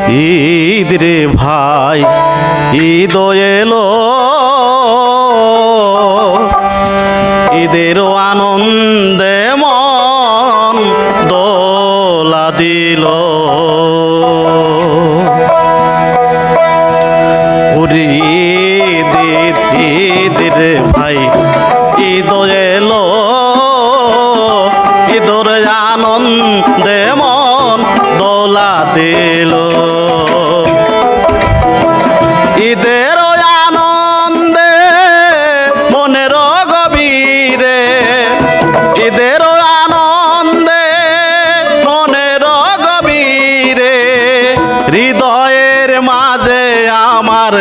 ঈদ রে ভাই ঈদ এলো ঈদের আনন্দে মন দোলা দিল ওরে ঈদ রে ভাই ঈদ এলো ঈদের আনন্দে মন দোলা দিল ঈদের আনন্দে মনের গভীরে ঈদের আনন্দে মনের গভীরে হৃদয়ের মাঝে আমার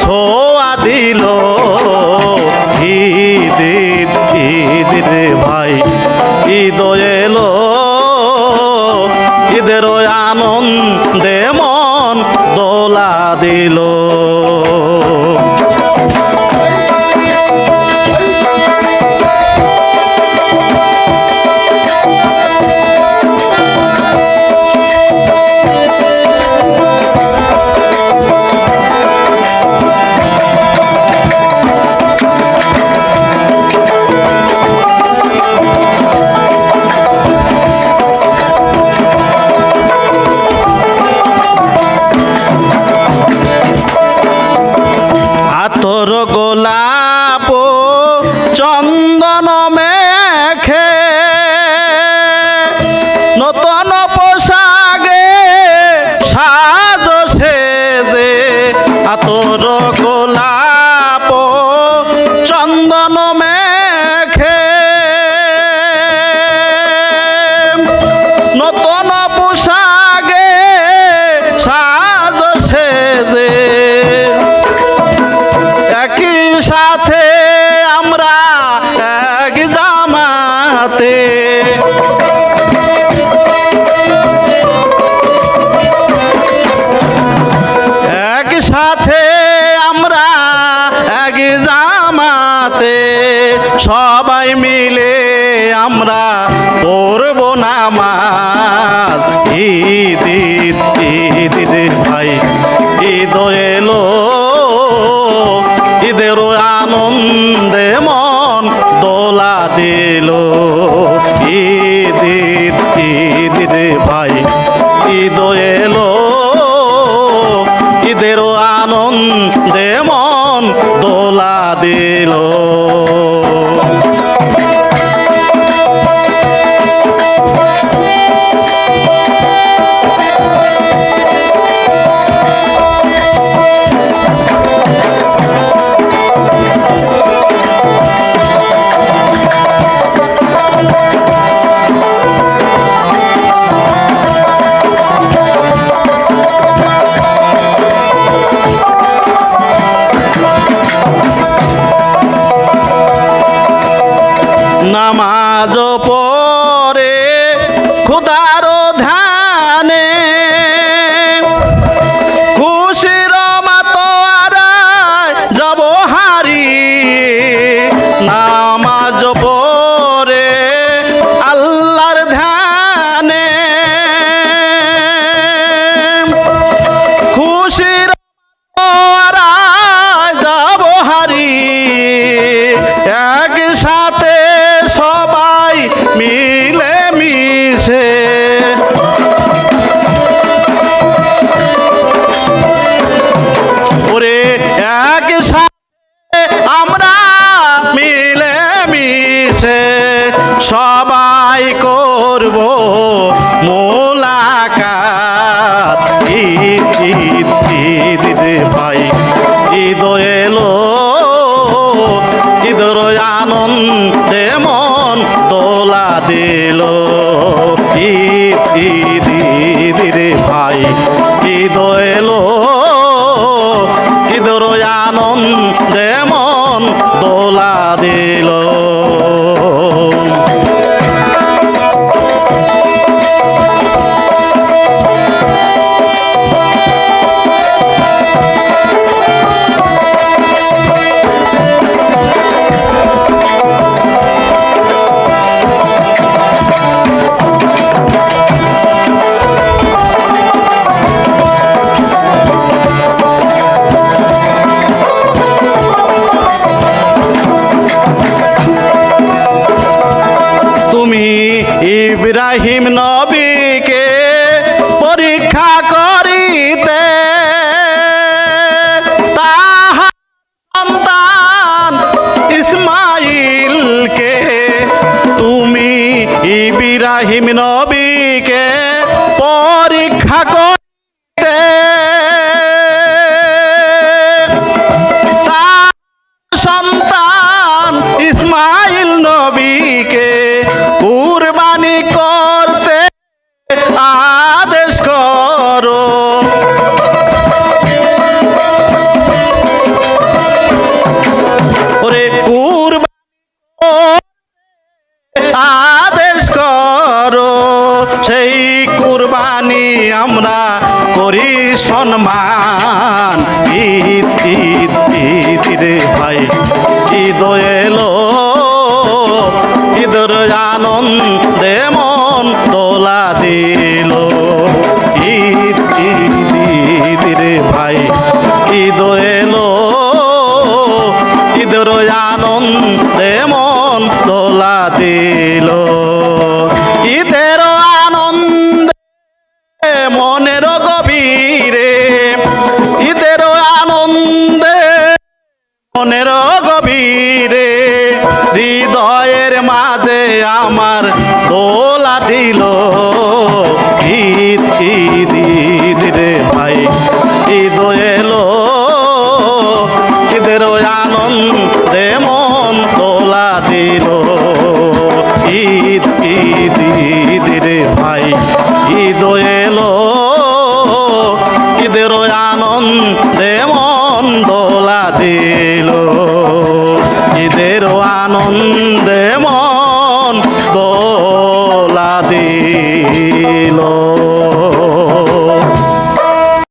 ছোঁয়া দিল ঈদ ঈদ ঈদ রে ভাই ঈদ এলো ঈদের আনন্দে মন দোলা দিল তোর গোলাপ চন্দন মেখে নতুন পোশাকে সাজ সেজে তোর গোলাপ চন্দন মেখে নতুন পোশাকে সাজ সেজে একই সাথে আমরা এক জামাতে এক সাথে আমরা এক জামাতে সবাই মিলে আমরা পড়ব নামাজ ঈদ ঈদ ঈদ রে ভাই ঈদ এলো ঈদের আনন্দে মন দোলা দিল ঈদ ঈদ ঈদ রে ভাই ঈদ এলো ঈদের আনন্দে মন দোলা দিল নামাজ পড়ে খোদার ধ্যানে খুশির মাতোয়ারায় যাব হারিয়ে নামাজ পড়ে আল্লাহর ধ্যানে খুশির মাতোয়ারায় যাব হারিয়ে একসাথে সবাই মিলে মিশে ওরে একসাথে আমরা মিলে মিশে সবাই করব মোলাকাত ঈদ ঈদ ঈদ রে ভাই ঈদ এলো ঈদের আনন্দে মন দোলা দিল ঈদ ঈদ ঈদ রে ভাই ঈদ এলো ঈদের আনন্দে মন দোলা দিল ইব্রাহিম নবীকে পরীক্ষা করিতে তাহার সন্তান ইসমাইলকে তুমি ইব্রাহিম নবীকে পরীক্ষা করিতে তার সন্তান ইসমাইল নবীকে কুরবানি করতে আদেশ করো। ওরে কুরবানি আদেশ করো, সেই কুরবানি আমরা করি সম্মান। ঈদ ঈদ ঈদ রে ভাই, ঈদ এলো, ঈদের আনন্দে মন দোলা দিল। ঈদ ঈদ ঈদ রে ভাই, ঈদ এলো, ঈদের আনন্দে মন দোলা দিল। ঈদের আনন্দে মনের গভীরে, ঈদের আনন্দে মনের গভীরে, হৃদয়ের মাঝে আমার দোলা দিল। ঈদ ঈদ ঈদ রে ভাই, ঈদ এলো, ঈদের আনন্দে মন দোলা দিল। ঈদ ঈদ ঈদ রে ভাই, ঈদ এলো, ঈদের আনন্দে মন দোলা দিল। ঈদের আনন্দে মন